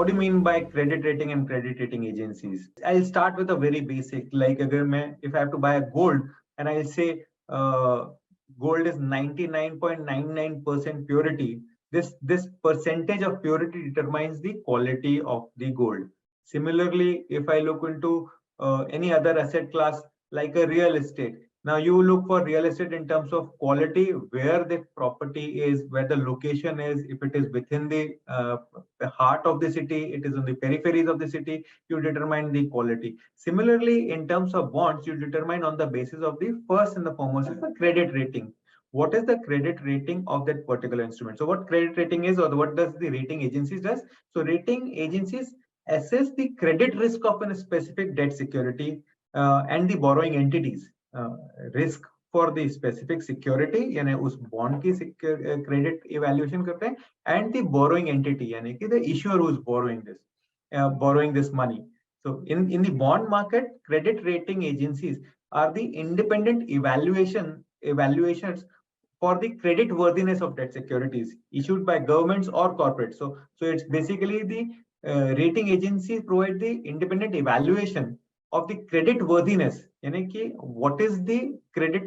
what do you mean by credit rating and credit rating agencies? I'll start with a very basic, like if I have to buy a gold and I'll say gold is 99.99% purity, this percentage of purity determines the quality of the gold. Similarly, if I look into any other asset class like a real estate, now you look for real estate in terms of quality, where the property is, where the location is, if it is within the heart of the city, it is on the peripheries of the city, you determine the quality. Similarly, in terms of bonds, you determine on the basis of the first and the foremost is the credit rating. What is the credit rating of that particular instrument? So what credit rating is, or what does the rating agencies does? So rating agencies assess the credit risk of a specific debt security and the borrowing entities risk for the specific security, यानी उस bond की credit evaluation करते हैं, and the borrowing entity, यानी कि the issuer who is borrowing this money. So in the bond market, credit rating agencies are the independent evaluations for the credit worthiness of debt securities issued by governments or corporates. So it's basically the rating agencies provide the independent evaluation of the credit worthiness, यानी कि what is the credit,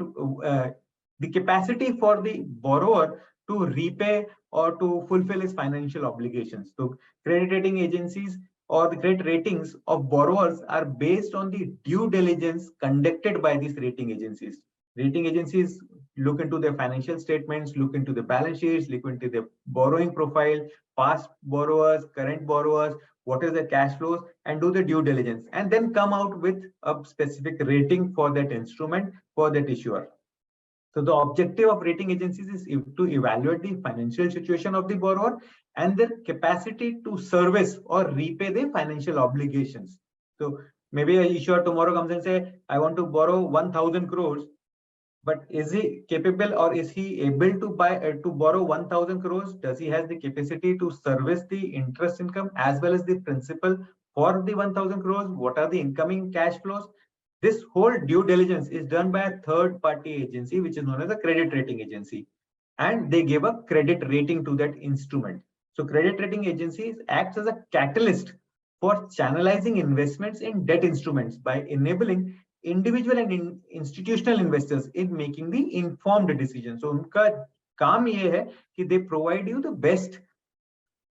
the capacity for the borrower to repay or to fulfill his financial obligations. So credit rating agencies or the credit ratings of borrowers are based on the due diligence conducted by these rating agencies. Rating agencies look into their financial statements, look into the balance sheets, look into the borrowing profile, past borrowers, current borrowers, what is the cash flows, and do the due diligence, and then come out with a specific rating for that instrument, for that issuer. So the objective of rating agencies is to evaluate the financial situation of the borrower and their capacity to service or repay the financial obligations. So maybe an issuer tomorrow comes and say, I want to borrow 1,000 crores. But is he capable, or is he able to borrow 1,000 crores? Does he has the capacity to service the interest income as well as the principal for the 1,000 crores? What are the incoming cash flows? This whole due diligence is done by a third-party agency, which is known as a credit rating agency, and they give a credit rating to that instrument. So credit rating agencies acts as a catalyst for channelizing investments in debt instruments by enabling individual and institutional investors in making the informed decision. So उनका काम ये है कि they provide you the best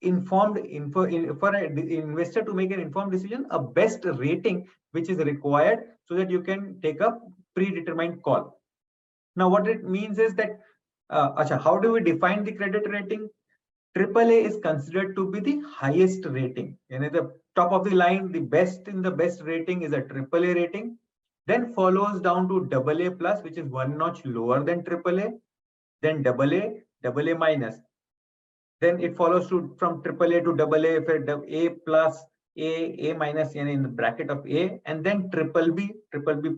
informed for an investor to make an informed decision, a best rating which is required so that you can take a predetermined call. Now what it means is that how do we define the credit rating? AAA is considered to be the highest rating, and at the top of the line, the best in the best rating is a AAA rating. Then follows down to AA plus, which is one notch lower than AAA, then AA, AA minus. Then it follows from AAA to AA, A plus, A minus, in the bracket of A, and then BBB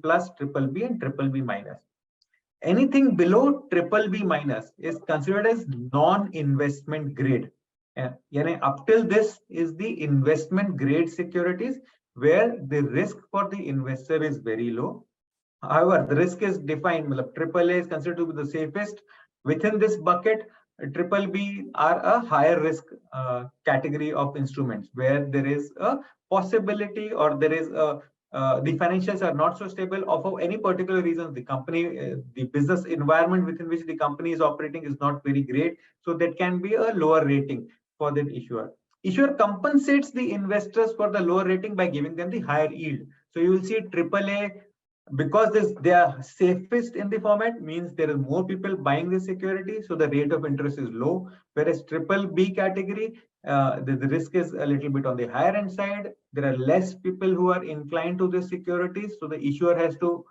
plus, BBB, and BBB minus. Anything below BBB minus is considered as non-investment grade. Up till this is the investment grade securities, where the risk for the investor is very low. However, the risk is defined. AAA is considered to be the safest. Within this bucket, BBB are a higher risk category of instruments, where there is a possibility, or there is a the financials are not so stable, or for any particular reason the company, the business environment within which the company is operating is not very great. So that can be a lower rating for that issuer. Issuer compensates the investors for the lower rating by giving them the higher yield. So you will see AAA, because they are safest in the format, means there are more people buying the security, so the rate of interest is low. Whereas BBB category, the risk is a little bit on the higher end side. There are less people who are inclined to the securities, so the issuer has to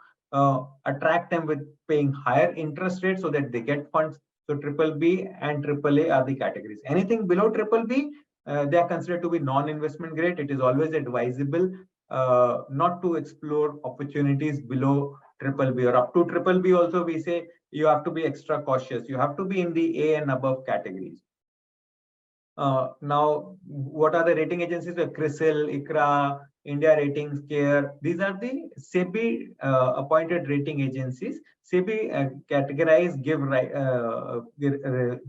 attract them with paying higher interest rates so that they get funds. So BBB and AAA are the categories. Anything below BBB, they are considered to be non-investment grade. It is always advisable not to explore opportunities below BBB, or up to BBB also. We say you have to be extra cautious. You have to be in the A and above categories. Now, what are the rating agencies? CRISIL, ICRA, India Ratings, CARE. These are the SEBI appointed rating agencies. SEBI give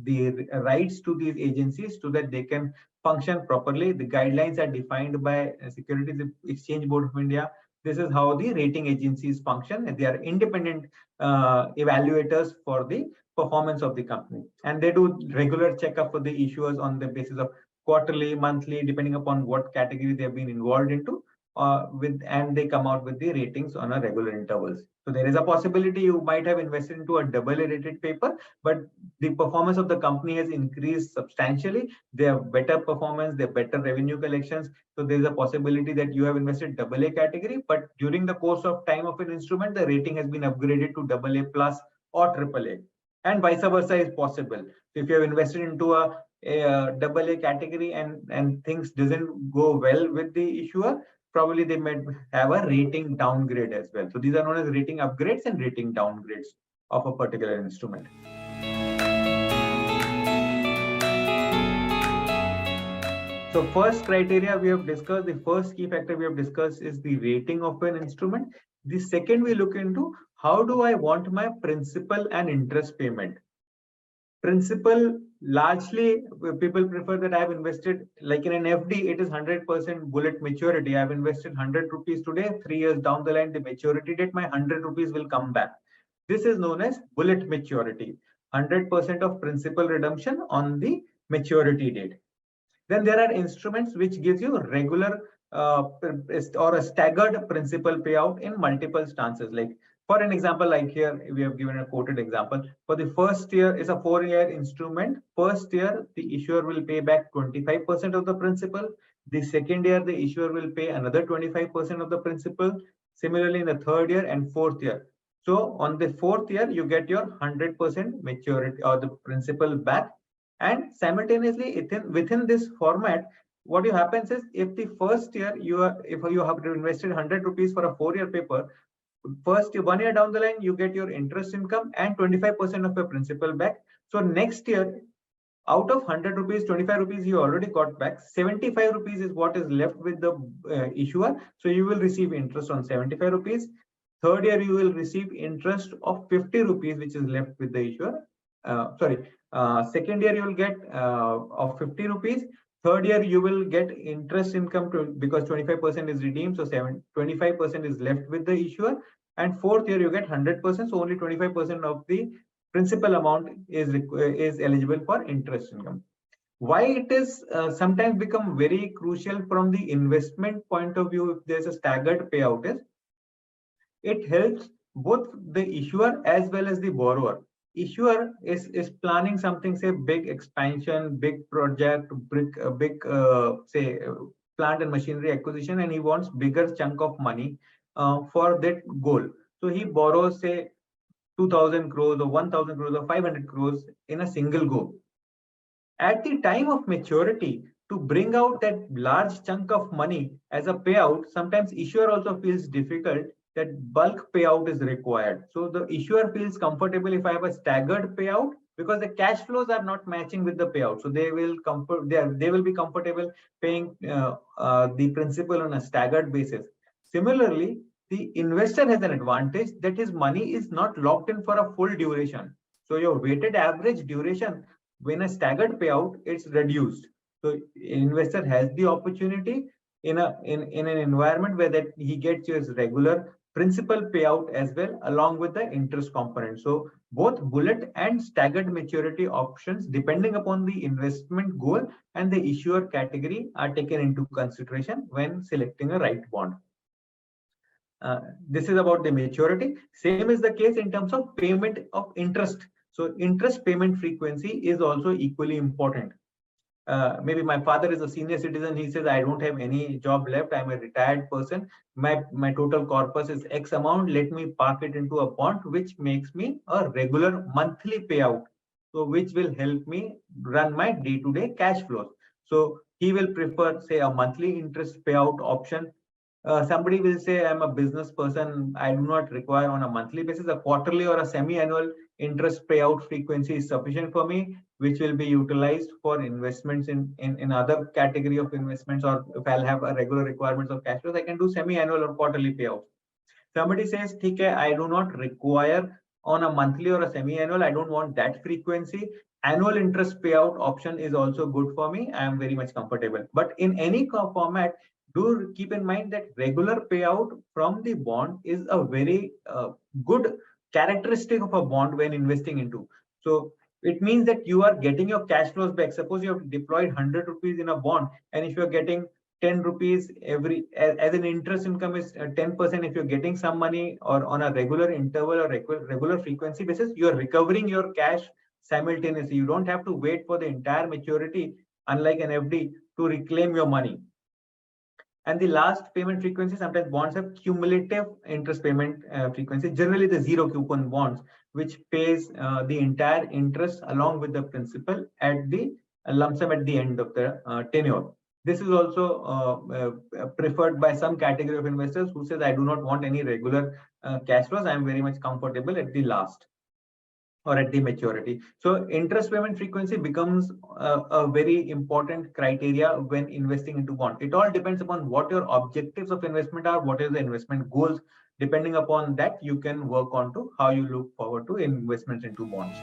the rights to these agencies so that they can function properly. The guidelines are defined by Securities Exchange Board of India. This is how the rating agencies function. They are independent evaluators for the performance of the company, and they do regular checkup for the issuers on the basis of quarterly, monthly, depending upon what category they have been involved into, and they come out with the ratings on a regular intervals. So there is a possibility you might have invested into a double A rated paper, but the performance of the company has increased substantially. They have better performance, they have better revenue collections. So there is a possibility that you have invested double A category, but during the course of time of an instrument, the rating has been upgraded to double A plus or triple A, and vice versa is possible. So if you have invested into a double A category and things doesn't go well with the issuer, probably they might have a rating downgrade as well. So these are known as rating upgrades and rating downgrades of a particular instrument. So first criteria we have discussed, the first key factor we have discussed is the rating of an instrument. The second we look into, how do I want my principal and interest payment? Principal, largely people prefer that I have invested, like in an FD, it is 100% bullet maturity. I have invested 100 rupees today, 3 years down the line, the maturity date, my 100 rupees will come back. This is known as bullet maturity, 100% of principal redemption on the maturity date. Then there are instruments which gives you regular or a staggered principal payout in multiple stances. Like for an example, like here we have given a quoted example. For the first year, is a 4-year instrument. First year, the issuer will pay back 25% of the principal. The second year, the issuer will pay another 25% of the principal. Similarly, in the third year and fourth year. So on the fourth year, you get your 100% maturity or the principal back. And simultaneously, within this format, what happens is, if the first year if you have invested 100 rupees for a 4-year paper, first 1 year down the line, you get your interest income and 25% of your principal back. So next year, out of 100 rupees, 25 rupees you already got back. 75 rupees is what is left with the issuer. So you will receive interest on 75 rupees. Third year, you will receive interest of 50 rupees, which is left with the issuer. Second year, you will get of 50 rupees. Third year, you will get interest income because 25% is redeemed. So 25% is left with the issuer. And fourth year, you get 100%. So only 25% of the principal amount is eligible for interest income. Why it is sometimes become very crucial from the investment point of view, if there's a staggered payout, is it helps both the issuer as well as the borrower. Issuer is planning something, say big expansion, big project, big say plant and machinery acquisition, and he wants bigger chunk of money for that goal. So he borrows, say 2,000 crores or 1,000 crores or 500 crores in a single go. At the time of maturity, to bring out that large chunk of money as a payout, sometimes issuer also feels difficult that bulk payout is required. So the issuer feels comfortable if I have a staggered payout, because the cash flows are not matching with the payout. So they will be comfortable paying the principal on a staggered basis. Similarly, the investor has an advantage that his money is not locked in for a full duration. So your weighted average duration, when a staggered payout, it's reduced. So investor has the opportunity in an environment where that he gets his regular principal payout as well, along with the interest component. So both bullet and staggered maturity options, depending upon the investment goal and the issuer category, are taken into consideration when selecting a right bond. This is about the maturity. Same is the case in terms of payment of interest. So interest payment frequency is also equally important. Maybe my father is a senior citizen. He says, I don't have any job left. I'm a retired person. My total corpus is X amount. Let me park it into a bond, which makes me a regular monthly payout. So which will help me run my day-to-day cash flows. So he will prefer, say, a monthly interest payout option Somebody will say, I'm a business person, I do not require on a monthly basis. A quarterly or a semi-annual interest payout frequency is sufficient for me, which will be utilized for investments in other category of investments, or if I'll have a regular requirements of cash flows, I can do semi-annual or quarterly payouts. Somebody says, okay, I do not require on a monthly or a semi-annual, I don't want that frequency. Annual interest payout option is also good for me. I am very much comfortable. But in any format, do keep in mind that regular payout from the bond is a very good characteristic of a bond when investing into. So it means that you are getting your cash flows back. Suppose you have deployed 100 rupees in a bond, and if you're getting 10 rupees every as an interest income is 10%. If you're getting some money or on a regular interval or regular frequency basis, you're recovering your cash simultaneously. You don't have to wait for the entire maturity, unlike an FD, to reclaim your money. And the last payment frequency, sometimes bonds have cumulative interest payment frequency, generally the zero coupon bonds, which pays the entire interest along with the principal at the lump sum at the end of the tenure. This is also preferred by some category of investors who says, I do not want any regular cash flows. I am very much comfortable at the last or at the maturity. So interest payment frequency becomes a very important criteria when investing into bond. It all depends upon what your objectives of investment are, what is the investment goals. Depending upon that, you can work on to how you look forward to investments into bonds.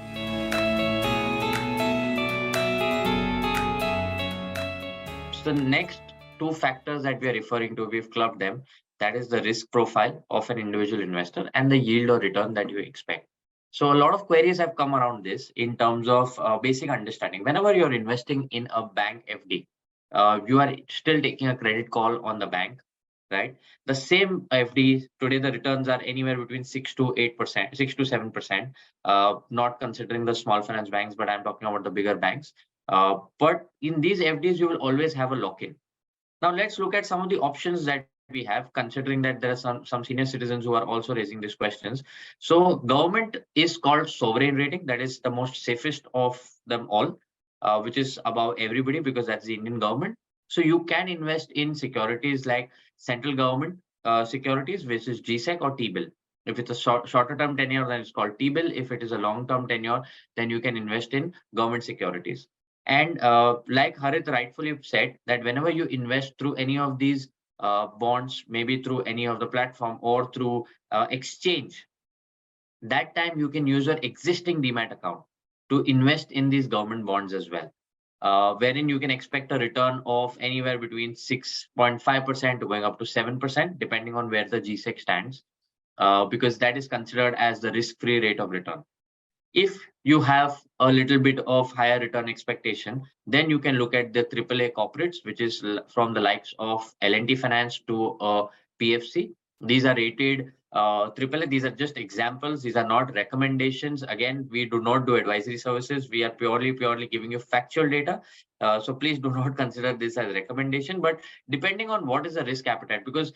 So the next two factors that we are referring to, we've clubbed them. That is the risk profile of an individual investor and the yield or return that you expect. So a lot of queries have come around this in terms of basic understanding. Whenever you're investing in a bank FD, you are still taking a credit call on the bank, right? The same FD today, the returns are anywhere between 6 to 8%, 6 to 7%, not considering the small finance banks, but I'm talking about the bigger banks. But in these FDs, you will always have a lock-in. Now, let's look at some of the options that we have, considering that there are some senior citizens who are also raising these questions. So government is called sovereign rating. That is the most safest of them all, which is above everybody because that's the Indian government. So you can invest in securities like central government securities, which is GSEC or T-bill. If it's a shorter term tenure, then it's called T-bill. If it is a long term tenure, then you can invest in government securities. And like Harit rightfully said, that whenever you invest through any of these bonds, maybe through any of the platform or through exchange, that time you can use your existing demat account to invest in these government bonds as well, wherein you can expect a return of anywhere between 6.5% to going up to 7%, depending on where the GSEC stands, because that is considered as the risk-free rate of return. If you have a little bit of higher return expectation, then you can look at the AAA corporates, which is from the likes of L&T Finance to PFC. These are rated AAA. These are just examples. These are not recommendations. Again, we do not do advisory services. We are purely giving you factual data. So please do not consider this as a recommendation. But depending on what is the risk appetite, because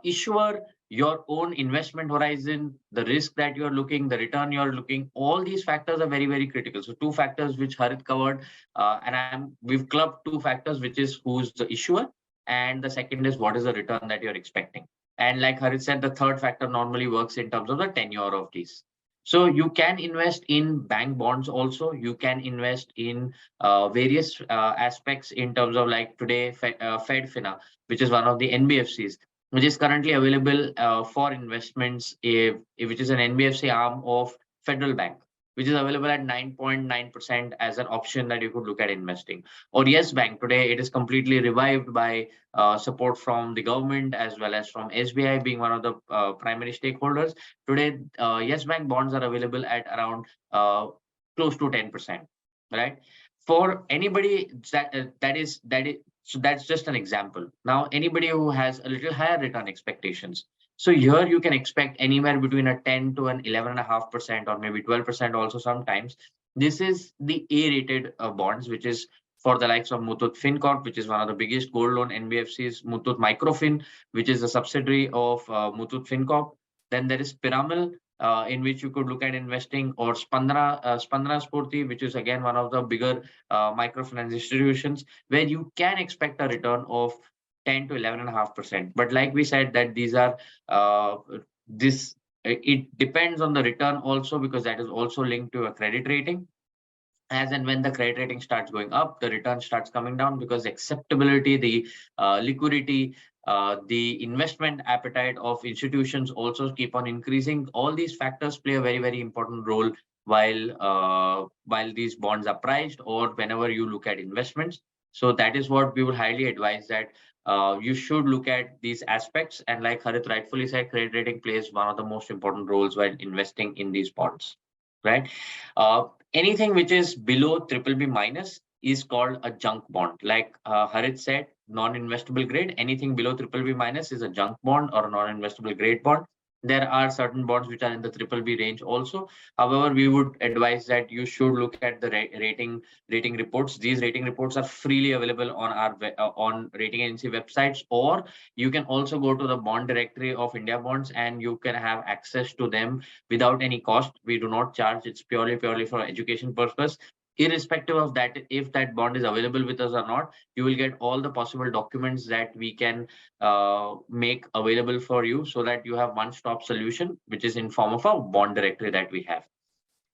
issuer, your own investment horizon, the risk that you're looking, the return you're looking, all these factors are very critical. So two factors which Harit covered, and we've clubbed two factors, which is who's the issuer, and the second is what is the return that you're expecting. And like Harit said, the third factor normally works in terms of the tenure of these. So you can invest in bank bonds also. You can invest in various aspects in terms of like today, FedFina, which is one of the NBFCs, which is currently available for investments, which is an NBFC arm of Federal Bank, which is available at 9.9% as an option that you could look at investing. Or Yes Bank, today it is completely revived by support from the government as well as from SBI being one of the primary stakeholders. Today, Yes Bank bonds are available at around close to 10%, right? For anybody that is so that's just an example. Now, anybody who has a little higher return expectations. So here you can expect anywhere between a 10 to an 11.5% or maybe 12% also sometimes. This is the A-rated bonds, which is for the likes of Muthoot FinCorp, which is one of the biggest gold loan NBFCs, Muthoot Microfin, which is a subsidiary of Muthoot FinCorp. Then there is Piramal, in which you could look at investing, or Spandana Spurti, which is again one of the bigger microfinance institutions, where you can expect a return of 10 to 11.5%. But like we said, that these are it depends on the return also, because that is also linked to a credit rating. As and when the credit rating starts going up, the return starts coming down, because acceptability, the liquidity, the investment appetite of institutions also keep on increasing. All these factors play a very, very important role while these bonds are priced, or whenever you look at investments. So that is what we would highly advise, that you should look at these aspects. And like Harit rightfully said, credit rating plays one of the most important roles while investing in these bonds, right? Anything which is below triple B minus is called a junk bond. Like Harit said, non-investable grade, anything below triple B minus is a junk bond or a non-investable grade bond. There are certain bonds which are in the triple B range also. However, we would advise that you should look at the rating reports. These rating reports are freely available on our on rating agency websites, or you can also go to the bond directory of IndiaBonds and you can have access to them without any cost. We do not charge. It's purely for education purpose. Irrespective of that, if that bond is available with us or not, you will get all the possible documents that we can make available for you, so that you have one-stop solution, which is in form of a bond directory that we have.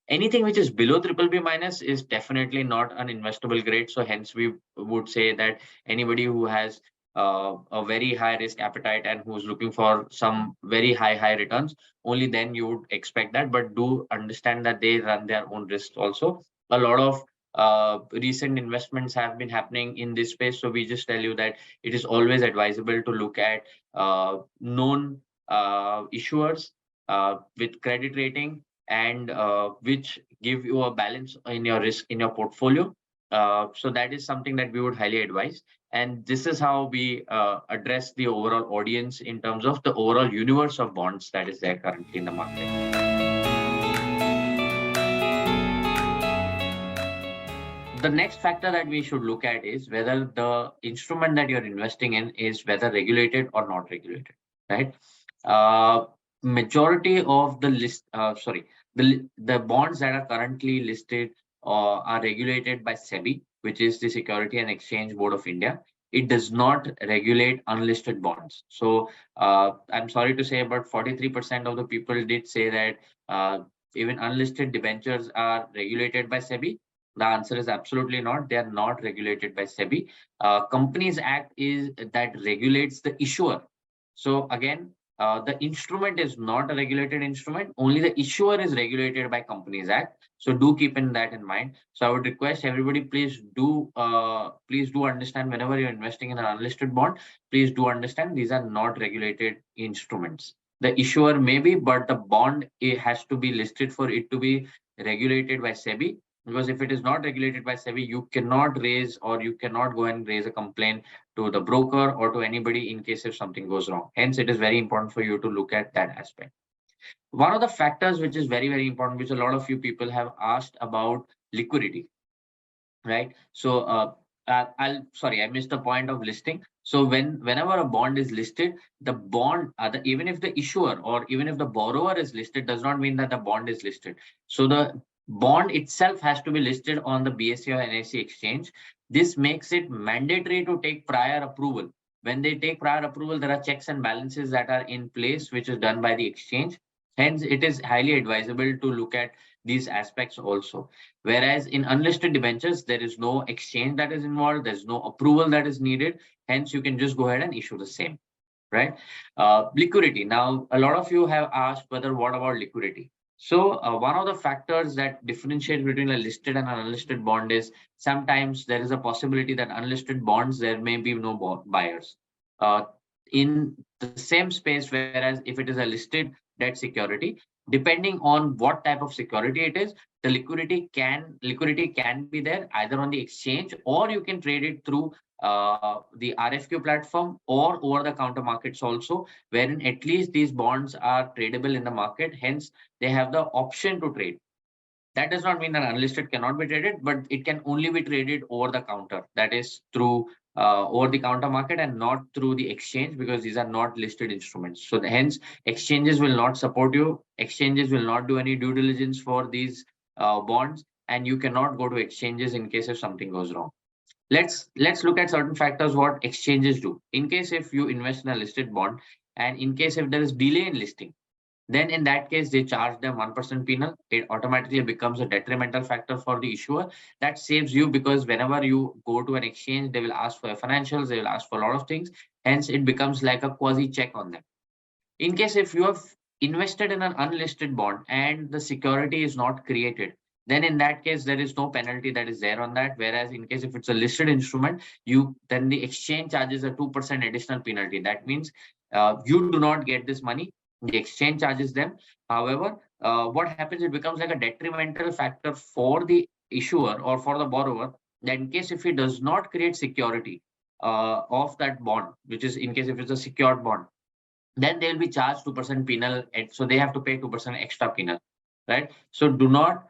Anything which is below triple B minus is definitely not an investable grade. So hence we would say that anybody who has a very high risk appetite and who's looking for some very high returns, only then you would expect that. But do understand that they run their own risks also. A lot of recent investments have been happening in this space. So we just tell you that it is always advisable to look at known issuers with credit rating, and which give you a balance in your risk in your portfolio. So that is something that we would highly advise. And this is how we address the overall audience in terms of the overall universe of bonds that is there currently in the market. The next factor that we should look at is whether the instrument that you're investing in is whether regulated or not regulated, right? Majority of the the bonds that are currently listed are regulated by SEBI, which is the Security and Exchange Board of India. It does not regulate unlisted bonds. So I'm sorry to say, but 43% of the people did say that even unlisted debentures are regulated by SEBI. The answer is absolutely not. They are not regulated by SEBI. Companies Act is that regulates the issuer. So again, the instrument is not a regulated instrument. Only the issuer is regulated by Companies Act. So do keep that in mind. So I would request everybody, please do understand, whenever you're investing in an unlisted bond, please do understand these are not regulated instruments. The issuer may be, but the bond, it has to be listed for it to be regulated by SEBI. Because if it is not regulated by SEBI, you cannot raise, or you cannot go and raise a complaint to the broker or to anybody in case if something goes wrong. Hence, it is very important for you to look at that aspect. One of the factors which is very, very important, which a lot of you people have asked about, liquidity, right? So I missed the point of listing. So whenever a bond is listed, the bond, even if the issuer or even if the borrower is listed, does not mean that the bond is listed. So the bond itself has to be listed on the BSE or NSE exchange. This makes it mandatory to take prior approval. When they take prior approval, there are checks and balances that are in place, which is done by the exchange. Hence, it is highly advisable to look at these aspects also. Whereas in unlisted debentures, there is no exchange that is involved. There's no approval that is needed. Hence, you can just go ahead and issue the same, right? Liquidity. Now, a lot of you have asked whether what about liquidity? So one of the factors that differentiate between a listed and an unlisted bond is sometimes there is a possibility that unlisted bonds, there may be no buyers. In the same space, whereas if it is a listed debt security, depending on what type of security it is, the liquidity can be there either on the exchange, or you can trade it through the RFQ platform or over the counter markets also, wherein at least these bonds are tradable in the market. Hence, they have the option to trade. That does not mean that unlisted cannot be traded, but it can only be traded over the counter. That is through over the counter market and not through the exchange, because these are not listed instruments. So hence, exchanges will not support you. Exchanges will not do any due diligence for these bonds, and you cannot go to exchanges in case if something goes wrong. Let's look at certain factors what exchanges do. In case if you invest in a listed bond, and in case if there is delay in listing, then in that case they charge them 1% penal. It automatically becomes a detrimental factor for the issuer. That saves you, because whenever you go to an exchange, they will ask for your financials, they will ask for a lot of things. Hence, it becomes like a quasi check on them. In case if you have invested in an unlisted bond and the security is not created, then in that case there is no penalty that is there on that. Whereas in case if it's a listed instrument, then the exchange charges a 2% additional penalty. That means you do not get this money, the exchange charges them. However, what happens, it becomes like a detrimental factor for the issuer or for the borrower, that in case if he does not create security of that bond, which is in case if it's a secured bond, then they'll be charged 2% penal. So they have to pay 2% extra penal, right? So do not.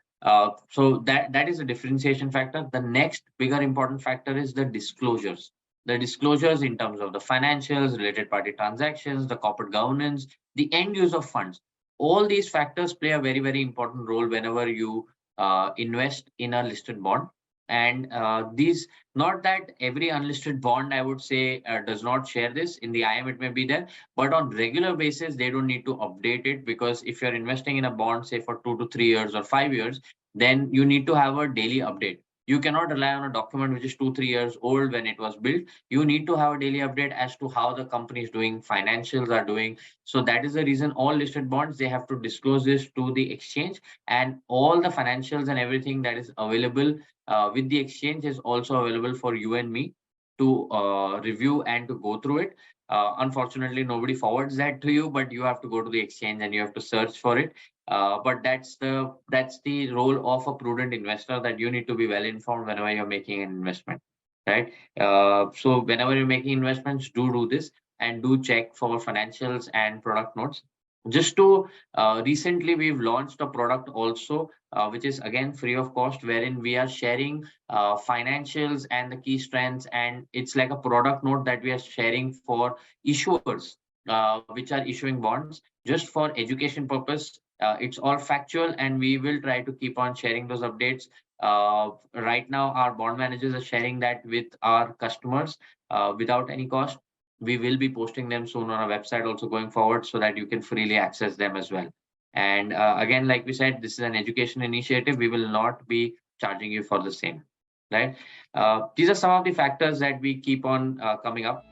So that is a differentiation factor. The next bigger important factor is the disclosures. The disclosures in terms of the financials, related party transactions, the corporate governance, the end use of funds. All these factors play a very, very important role whenever you invest in a listed bond. And these, not that every unlisted bond, I would say, does not share this. In the IM, it may be there, but on regular basis, they don't need to update it, because if you're investing in a bond, say for 2 to 3 years or 5 years, then you need to have a daily update. You cannot rely on a document which is 2-3 years old when it was built. You need to have a daily update as to how the company is doing, financials are doing. So that is the reason all listed bonds, they have to disclose this to the exchange, and all the financials and everything that is available with the exchange is also available for you and me to review and to go through it. Unfortunately, nobody forwards that to you, but you have to go to the exchange and you have to search for it. But that's the role of a prudent investor, that you need to be well informed whenever you're making an investment, right? So whenever you're making investments, do this, and do check for financials and product notes. Just to recently, we've launched a product also, which is again free of cost, wherein we are sharing financials and the key strengths, and it's like a product note that we are sharing for issuers which are issuing bonds just for education purpose. It's all factual, and we will try to keep on sharing those updates. Right now, our bond managers are sharing that with our customers without any cost. We will be posting them soon on our website also going forward, so that you can freely access them as well. And again, like we said, this is an education initiative. We will not be charging you for the same, right? These are some of the factors that we keep on coming up.